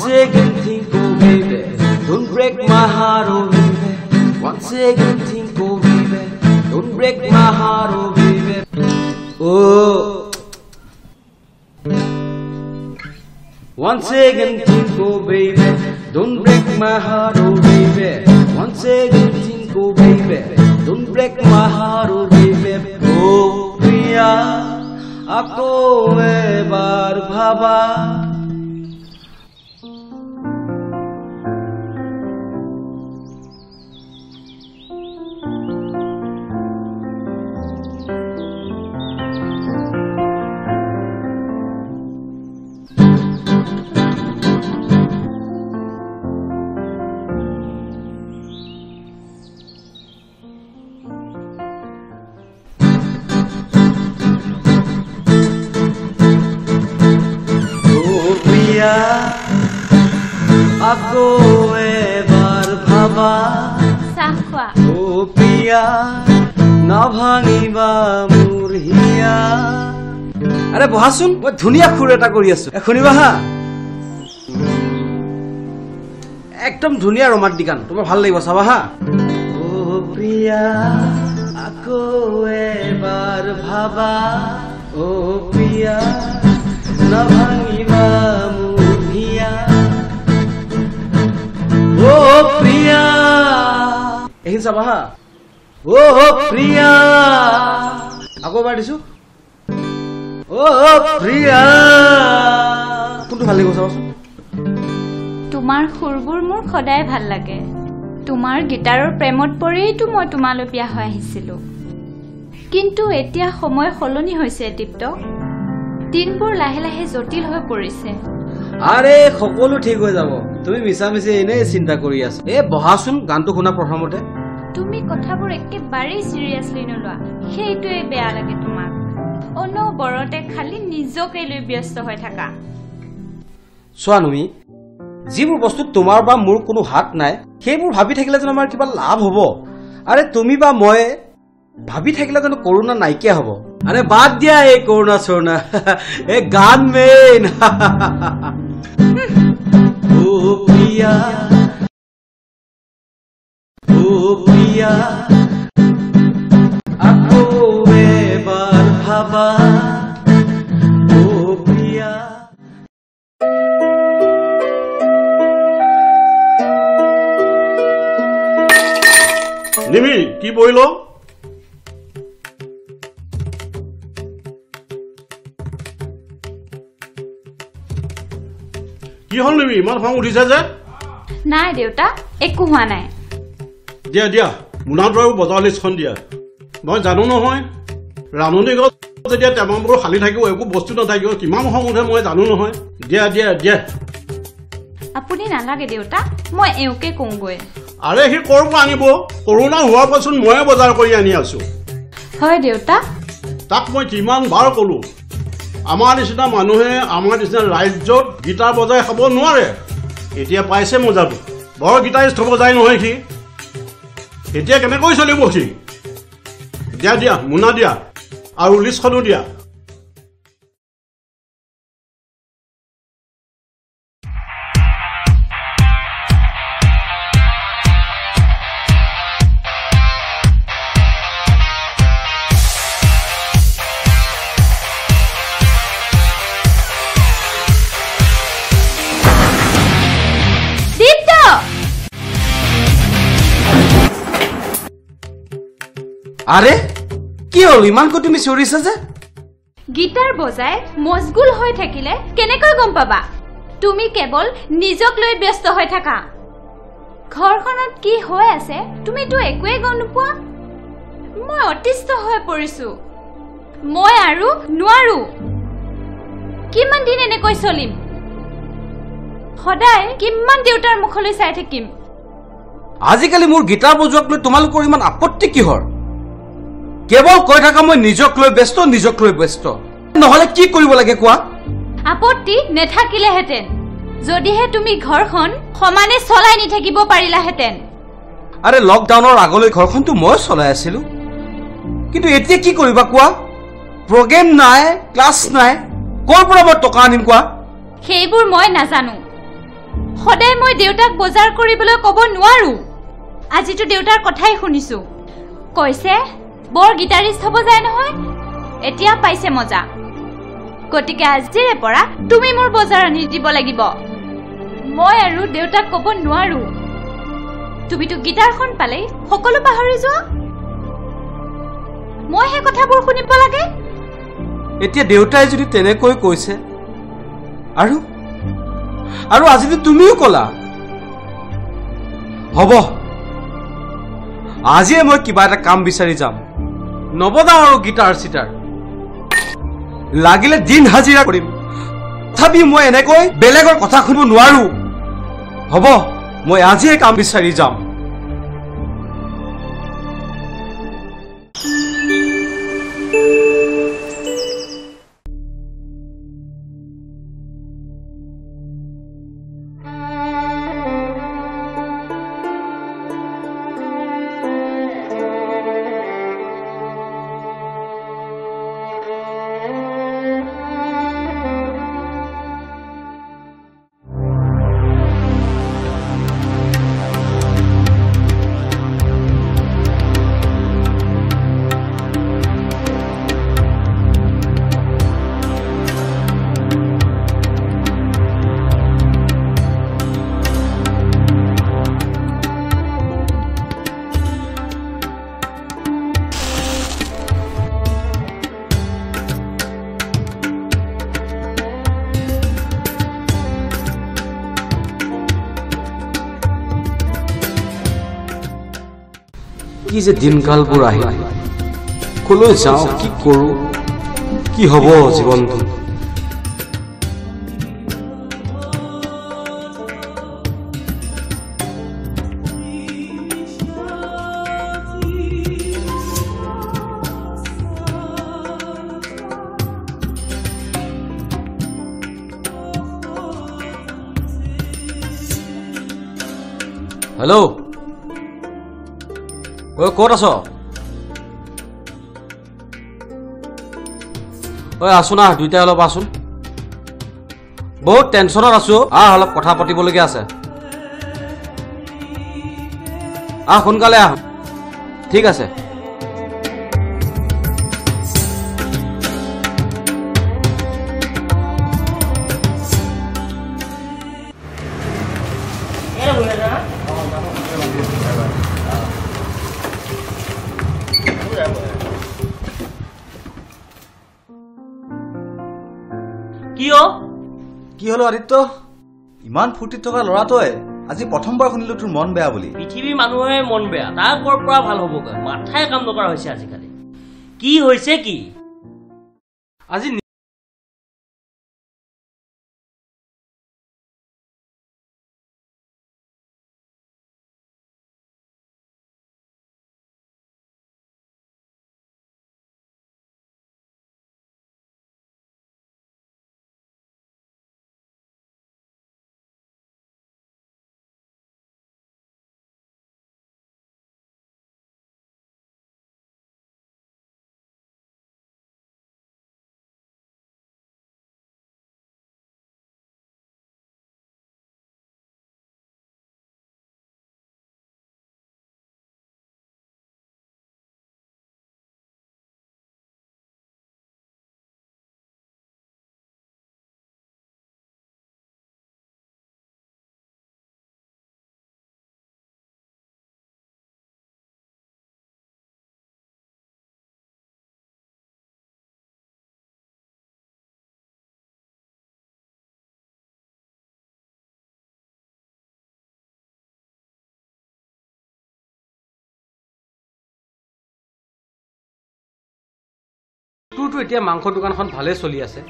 again think, oh baby, don't break my heart, oh baby. Once again think, oh baby, don't break my heart, oh baby. Oh. Once again think, oh baby, don't break my heart, oh baby. Once again think, oh baby, don't break my heart, oh baby. Oh Priya, ako ebar bhaba. Ako ebar bhaba Sakwa O Priya na bhangiba mur hiya Are bohasun moi dhuniya khur eta kori asu ekhoniba ha ekdom dhuniya romantic গান তোমার ভাল লাগিব সাবা হা O Priya ako ebar bhaba O Priya na bhangiba mur hiya Oh Priya ehin saba ha Oh Priya ako ba disu Oh Priya কোনটো ভাল লাগিব চাবাচোন তোমাৰ খুৰবোৰ মোৰ খদাই ভাল লাগে তোমাৰ গিটাৰৰ প্ৰেমত পৰেইটো মই তোমালৈ বিয়া হৈ আহিছিলো কিন্তু এতিয়া সময় খলনি হৈছে দীপ্ত দিনবোৰ লাহে লাহে জটিল হৈ পৰিছে আৰে সকলো ঠিক হৈ যাব তুমি মিছামিছি এনে চিন্তা কৰি আছ এ বহাচোন গানটো শুনা প্ৰথমতে তুমি কথাবোৰ একেবাৰে সিৰিয়াসলি নলোৱা সেইটোৱে বেয়া লাগে তোমাক অনবৰতে খালি নিজকে লৈ ব্যস্ত হৈ থাকা সোৱানুমি যিবোৰ বস্তু তোমাৰ বা মোৰ কোনো হাত নাই সেইবোৰ ভাবি থাকিলে যেন আমাৰ কিবা লাভ হ'ব আৰে তুমি বা মই ভাবি থাকিলে যেন কৰোনা নাইকিয়া হ'ব আৰে বাদ দিয়া এই কৰোনা চৰোনা এই গান মেইন ও প্ৰিয়া ও প্ৰিয়া আকৌ এবাৰ ভাবা ও প্রিয়া নিমি কি বইল কি হল নিমি ইমান খং উঠিছে যে নাই দেউতা একো হোৱা নাই দিয়া দিয়া মুনাদৰাও বজাৰ লিষ্টখন দিয়া মই জানো নহয় ৰাণনী গছ যেতিয়া টেমাবোৰ খালি থাকিব একো বস্তু নাথাকিব কিমান খং উঠে মই জানো নহয় দিয়া দিয়া দিয়া আপুনি নালাগে দেউতা মই এওকে কওঁগৈ আৰে সি ক'ৰ পৰা আনিব কৰোনা হোৱাৰ পাছত ময়ে বজাৰ কৰি আনি আছো হয় দেউতা তাক মই কিমান বাৰ ক'লো আমাৰ নিচিনা মানুহে আমাৰ নিচিনা ৰাজ্যত গীটাৰ বজাই খাব নোৱাৰে এতিয়া পাইছে মজাটো বৰ গীটাৰিষ্ট হ'ব যায় নহয় সি এতিয়া কেনেকৈ চলিব সি দিয়া দিয়া মুনা দিয়া আৰু লিষ্টখনো দিয়া আৰে কি হল ইমান কো তুমি চিঞৰিছা যে গিটাৰ বজাই মজগুল হৈ থাকিলে কেনেকৈ গম পাবা তুমি কেৱল নিজক লৈ ব্যস্ত হৈ থাকা ঘৰখনত কি হৈ আছে তুমি তো একোৱে গম নোপোৱা মই অতিষ্ঠ হৈ পৰিছো মই আৰু নোৱাৰো কিমান দিন এনেকৈ চলিম সদায় কিমান দেউতাৰ মুখলৈ চাই থাকিম আজিকালি মোৰ গিটাৰ বজোৱাক লৈ তোমালোকৰ ইমান আপত্তি কিহৰ কেৱল কৈ থাকা মই নিজক লৈ ব্যস্ত নহলে কি কৰিব লাগে কোৱা আপত্তি নেথাকিলেহেঁতেন যদিহে তুমি ঘৰখন সমানে চলাই নি থাকিব পাৰিলাহেঁতেন আৰে লকডাউনৰ আগলৈ ঘৰখনটো মই চলাই আছিলো কিন্তু এতিয়া কি কৰিবা কোৱা প্ৰগ্ৰাম নাই ক্লাছ নাই ক'ৰ পৰা মই টকা আনিম কোৱা সেইবোৰ মই নাজানো সদায় মই দেউতাক বজাৰ কৰিবলৈ ক'ব নোৱাৰো আজিতো দেউতাৰ কথাই শুনিছো কৈছে বৰ গিটাৰিষ্ট হ'ব যায় নহয় এতিয়া পাইছে মজা গতিকে আজিৰে পৰা তুমি মোৰ বজাৰ আনি দিব লাগিব মই আৰু দেউতাক ক'ব নোৱাৰো তুমিতো গিটাৰখন পালেই সকলো পাহৰি যোৱা মই হে কথাবোৰ শুনিব লাগে এতিয়া দেউতাই যদি তেনেকৈ কৈছে আৰু আৰু আজি তুমিও ক'লা হ'ব আজিয়ে মই কিবা এটা কাম বিচাৰি যাম নবজাওঁ আৰু গিটাৰ চিটাৰ লাগিলে দিন হাজিৰা কৰিম তথাপি মই এনেকৈ বেলেগৰ কথা শুনিব নোৱাৰো হ'ব মই আজিয়ে কাম বিচাৰি যাম কি যে দিনকালবোৰ আহিল কলৈ যাওঁ কি কৰোঁ কি হ'ব জীৱনটো হেল্ল' ঐ ক'ত আছ ঐ আছো না দুইটাই অলপ আছোন বহুত টেনশ্যনত আছো অলপ কথা পাতিবলগীয়া আছে সোনকালে আহ ঠিক আছে কি হলো আদিত্য ইমান ফূৰ্তিত থকা ল'ৰাটোৱে আজি প্ৰথমবাৰ শুনিলো তোৰ মন বেয়া বুলি পৃথিৱীৰ মানুহৰে মন বেয়া তাৰ ক'ৰ পৰা ভাল হ'বগৈ মাথাই কাম নকৰা হৈছে আজিকালি কি হৈছে কি আজি তোৰতো এতিয়া মাংস দোকানখন ভালে চলি আছে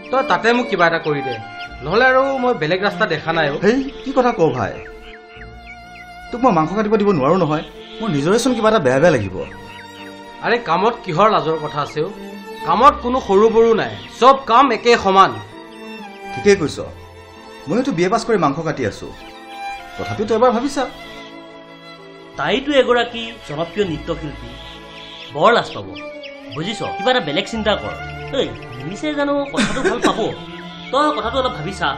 তই তাতে মোক কিবা এটা কৰি দে নহ'লে আৰু মই বেলেগ ৰাস্তা দেখা নাই হেই কি কথা কওঁ ভাই তোক মই মাংস কাটিব দিব নোৱাৰো নহয় মোৰ নিজৰেচোন কিবা এটা বেয়া বেয়া লাগিব আৰে কামত কিহৰ লাজৰ কথা আছে কামত কোনো সৰু বৰু নাই চব কাম একে সমান ঠিকেই কৈছ মইতো বিএ পাছ কৰি মাংস কাটি আছো তথাপিও তই এবাৰ ভাবিছা তাইতো এগৰাকী জনপ্ৰিয় নৃত্যশিল্পী বৰ লাজ পাব বুজিছ কিবা এটা বেলেগ চিন্তা কৰ ঐ নিমিছে জানো কথাটো ভাল পাব তই কথাটো অলপ ভাবিছা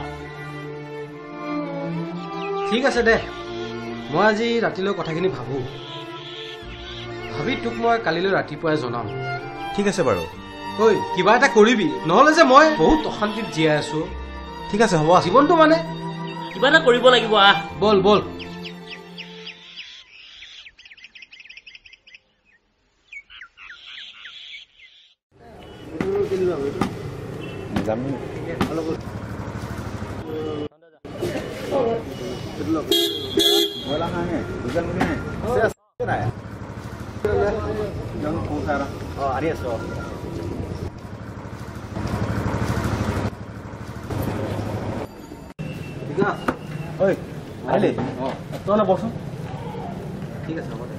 ঠিক আছে দে মই আজি ৰাতিলৈ কথাখিনি ভাবোঁ ভাবি তোক মই কালিলৈ ৰাতিপুৱাই জনাম ঠিক আছে বাৰু ঐ কিবা এটা কৰিবি নহ'লে যে মই বহুত অশান্তিত জীয়াই আছোঁ ঠিক আছে হ'ব জীৱনটো মানে কিবা এটা কৰিব লাগিব আহ বল বল ঠিক আছে হ'ব দে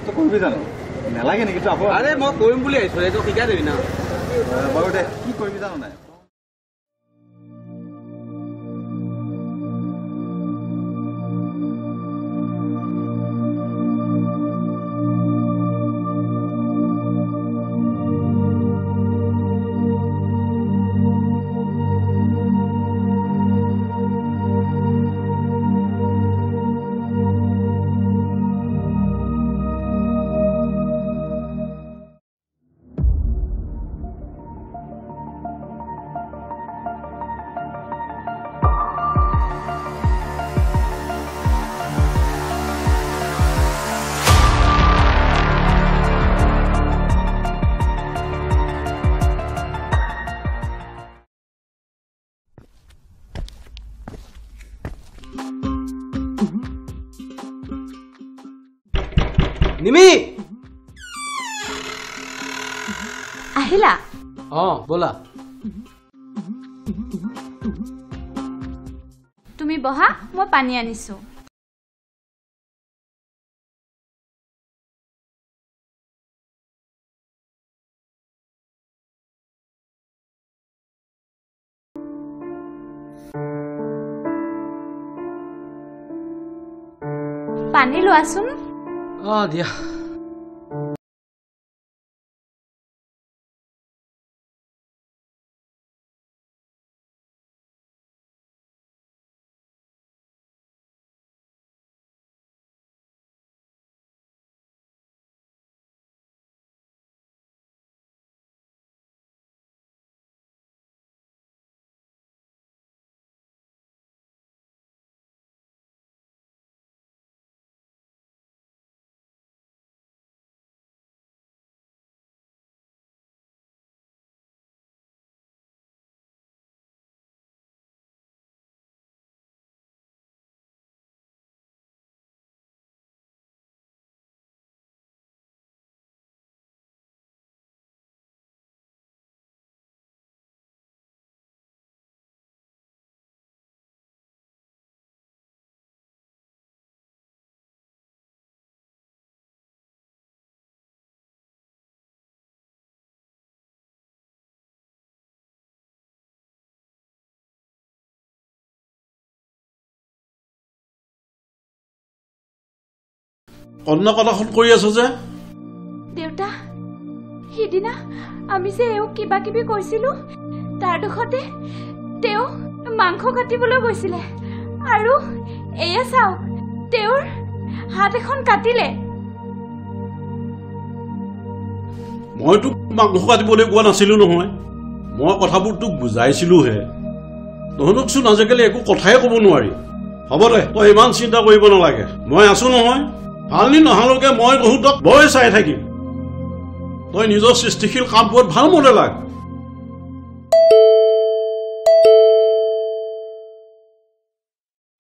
তই কৰিবি জানো নালাগে নেকি তই আকৌ আৰে মই কৰিম বুলি আহিছোঁ এইটো শিকাই দিবি না বাৰু দে কি কৰিবি জানো নাই নিমি আহিলা ব'লা তুমি বহা মই পানী আনিছো পানী লোৱাচোন দিয়া অন্য কথাখন কৰি আছো যে দেউতা সিদিনা আমি যে এওঁক কিবা কিবি কৈছিলো তাৰ দুখতে তেওঁ মাংস কাটিবলৈ গৈছিলে আৰু এয়া চাওক তেওঁৰ হাত এখন কাটিলে মই তোক মাংস কাটিবলৈ কোৱা নাছিলো নহয় মই কথাবোৰ তোক বুজাইছিলোহে তহঁতকচোন আজিকালি একো কথাই ক'ব নোৱাৰি হ'ব দে তই ইমান চিন্তা কৰিব নালাগে মই আছো নহয় ভালদিন নহালৈকে মই তহঁতক বৰ চাই থাকিম তই নিজৰ সৃষ্টিশীল কামবোৰত ভাল মনে লাগ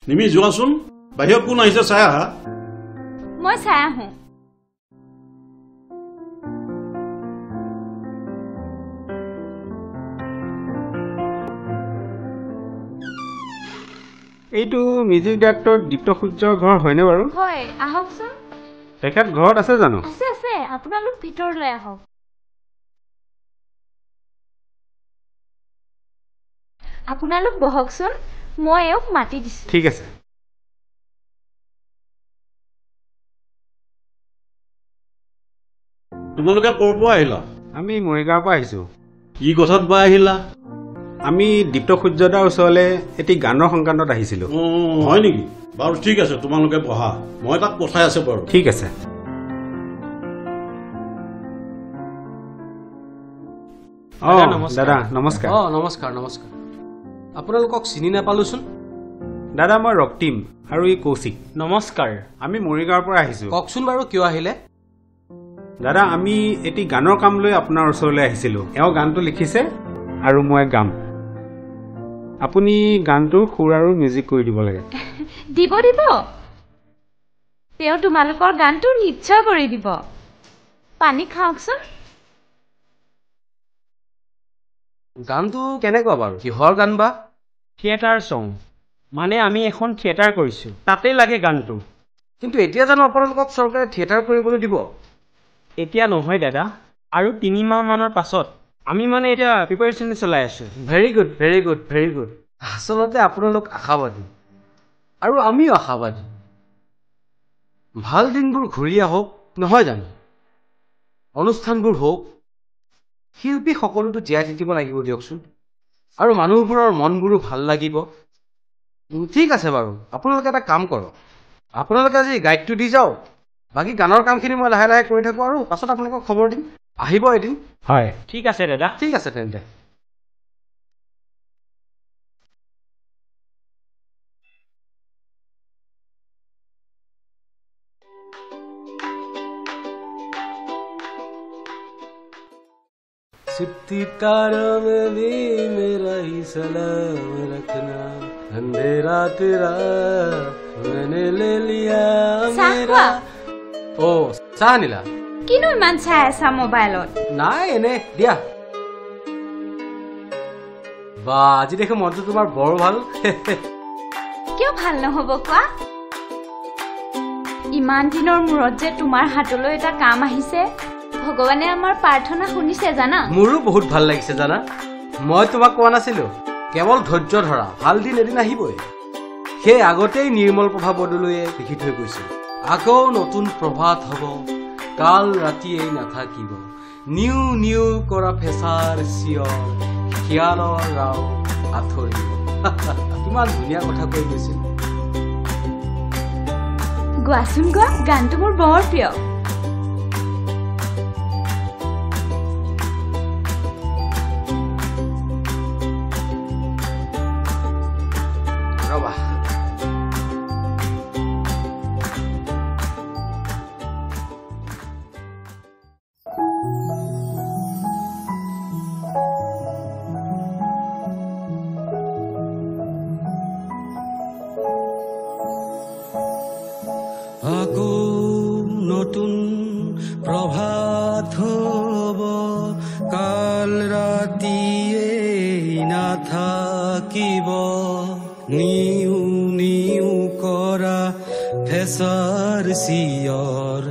নিমি যোৱাচোন বাহিৰত কোন আহিছে চাই আহা মই চাই আহোঁ এইটো মিউজিক ডাইৰেক্টৰ দীপ্ত সূৰ্যৰ ঘৰ হয়নে বাৰু হয় আহকচোন তেখেত ঘৰত আছে জানো আছে আছে আপোনালোক ভিতৰলৈ আহক আপোনালোক বহকচোন মই এওঁক মাতি দিছোঁ ঠিক আছে তোমালোকে ক'ৰ পৰা আহিলা আমি মৰিগাঁৱৰ পৰা আহিছোঁ কি কথাত বা আহিলা আমি দীপ্ত সূৰ্যদাৰ ওচৰলৈ এটি গানৰ সংক্ৰান্তত আহিছিলোঁ। হয় নেকি? বাৰু ঠিক আছে, তোমালোকে বহা, মই তাক পঠাই আছো বাৰু। ঠিক আছে। দাদা নমস্কাৰ। নমস্কাৰ নমস্কাৰ। আপোনালোকক চিনি নাপালোচোন। দাদা মই ৰক্তিম আৰু ই কৌশিক। নমস্কাৰ। আমি মৰিগাঁৱৰ পৰা আহিছোঁ। কওকচোন বাৰু কিয় আহিলে? দাদা আমি এটি গানৰ কাম লৈ আপোনাৰ ওচৰলৈ আহিছিলোঁ। এওঁ গানটো লিখিছে আৰু মই গাম। আপুনি গানটোৰ সুৰ আৰু মিউজিক কৰি দিব লাগে। দিব দিব, তেওঁ তোমালোকৰ গানটো নিশ্চয় কৰি দিব। পানী খাওকচোন। গানটো কেনেকুৱা বাৰু? কিহৰ গান বা? থিয়েটাৰ ছং, মানে আমি এখন থিয়েটাৰ কৰিছোঁ, তাতেই লাগে গানটো। কিন্তু এতিয়া জানো আপোনালোকক চৰকাৰে থিয়েটাৰ কৰিবলৈ দিব? এতিয়া নহয় দাদা, আৰু 3 মাহমানৰ পাছত। আমি মানে এতিয়া প্ৰিপাৰেশ্যন চলাই আছোঁ। Very good very good very good. আচলতে আপোনালোক আশাবাদী আৰু আমিও আশাবাদী। ভাল দিনবোৰ ঘূৰি আহক, নহয় জানো? অনুষ্ঠানবোৰ হওক, শিল্পী সকলোতো জীয়াই থাকিব লাগিব দিয়কচোন, আৰু মানুহবোৰৰ মনবোৰো ভাল লাগিব। ঠিক আছে বাৰু, আপোনালোকে এটা কাম কৰক, আপোনালোকে আজি গাইডটো দি যাওক, বাকী গানৰ কামখিনি মই লাহে লাহে কৰি থাকোঁ আৰু পাছত আপোনালোকক খবৰ দিম। আহিব এদিন। হয় ঠিক আছে দাদা। ঠিক আছে তেন্তে। सितारों में भी मेरा ही सलाम रखना, अंधेरा तेरा मैंने ले लिया मेरा। ओ চাহ নিলা? কিনো ইমান চাই আছা মোবাইলত? নাই এনে দিয়া। বা আজি দেখো মনটো তোমাৰ বৰ ভাল। কিয় ভাল নহ'ব কোৱা? ইমান দিনৰ মূৰত যে তোমাৰ হাতলৈ এটা কাম আহিছে, ভগৱানে আমাৰ প্ৰাৰ্থনা শুনিছে জানা। মোৰো বহুত ভাল লাগিছে জানা। মই তোমাক কোৱা নাছিলো, কেৱল ধৈৰ্য ধৰা, ভাল দিন এদিন আহিবই। সেই আগতেই নিৰ্মল প্ৰভা বৰদলৈয়ে লিখি থৈ গৈছিল, আকৌ নতুন প্ৰভাত হ'ব, কাল ৰাতিয়েই নাথাকিব, নিউ নিউ কৰা ফেচাৰ চিঞৰ, খিয়ালৰ ৰাও আঁতৰিব। কিমান ধুনীয়া কথা কৈ গৈছিল। গোৱাচোন গোৱা, গানটো মোৰ বৰ প্ৰিয়। ৰবা আকৌ নতুন প্ৰভাত হ'ব, কাল ৰাতিয়েই নাথাকিব, নিউ নিউ কৰা ফেচাৰ চিঞৰ,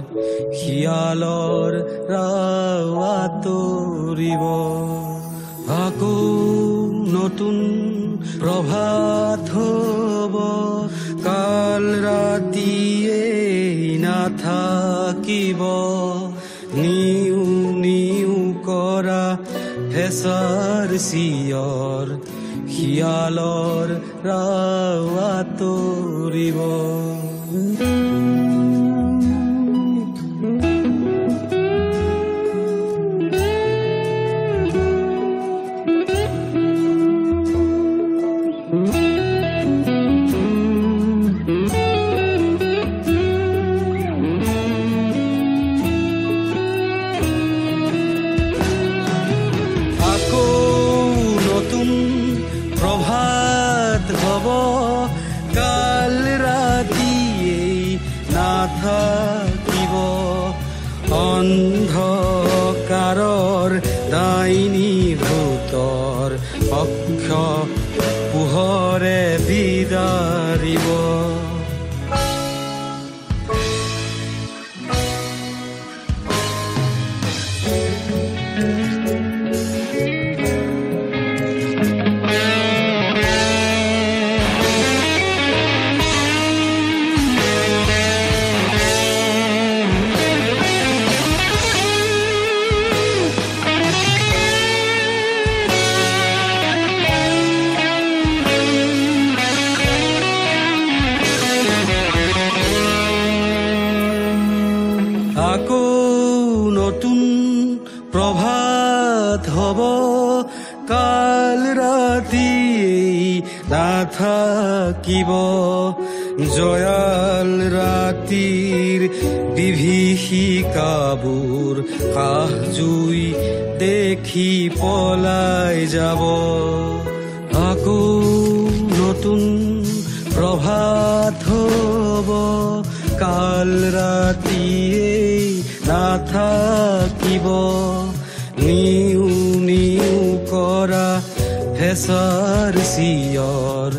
খিয়ালৰ ৰাও আঁতৰিব। আকৌ নতুন প্ৰভাত হ'ব, কাল ৰাতিয়েই নাথাকিব, নিউ নিউ কৰা ফেচাৰ চিঞৰ, খিয়ালৰ ৰাও আঁতৰিব। নাথাকিব, অন্ধকাৰৰ ডাইনী ভূতৰ পক্ষ পোহৰে বিদাৰিব। প্ৰভাত হ'ব কাল ৰাতি নাথাকিব জয়াল ৰাতিৰ বিভীষিকাবোৰ কাহ জুই দেখি পলাই যাব আকৌ নতুন প্ৰভাত হ'ব কাল ৰাতিয়ে নাথাকিব নিউ নিউ কৰা হেঁচাৰ চিঞৰ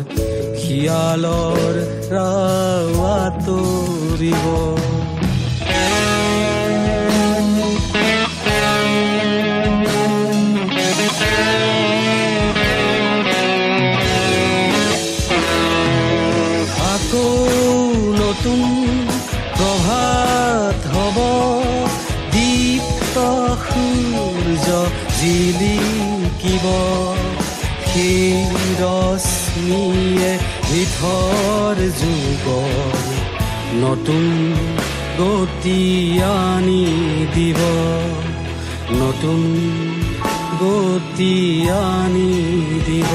খিয়ালৰ ৰাৱাতৰিব আকৌ নতুন প্ৰভাত হ'ব দীপ্ত সূৰ্য জিলিকিব সেই ৰশ্মিয়ে নিথৰ যুগৰ নতুন গতি আনি দিব নতুন গতি আনি দিব